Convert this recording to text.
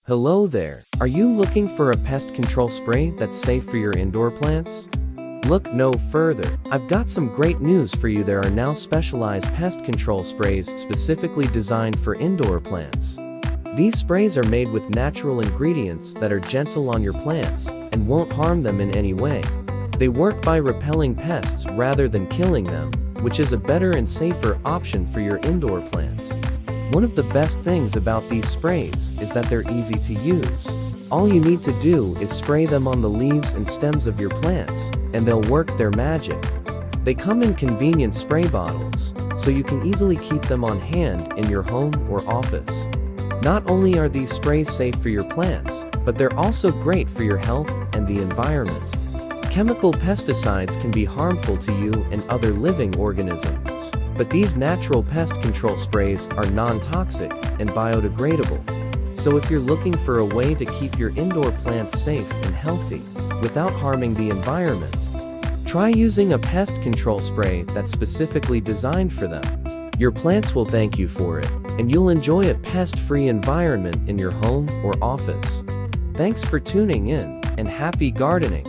Hello there. Are you looking for a pest control spray that's safe for your indoor plants? Look no further. I've got some great news for you. There are now specialized pest control sprays specifically designed for indoor plants. These sprays are made with natural ingredients that are gentle on your plants and won't harm them in any way. They work by repelling pests rather than killing them, which is a better and safer option for your indoor plants. One of the best things about these sprays is that they're easy to use. All you need to do is spray them on the leaves and stems of your plants, and they'll work their magic. They come in convenient spray bottles, so you can easily keep them on hand in your home or office. Not only are these sprays safe for your plants, but they're also great for your health and the environment. Chemical pesticides can be harmful to you and other living organisms, but these natural pest control sprays are non-toxic and biodegradable. So if you're looking for a way to keep your indoor plants safe and healthy without harming the environment, try using a pest control spray that's specifically designed for them. Your plants will thank you for it, and you'll enjoy a pest-free environment in your home or office. Thanks for tuning in, and happy gardening!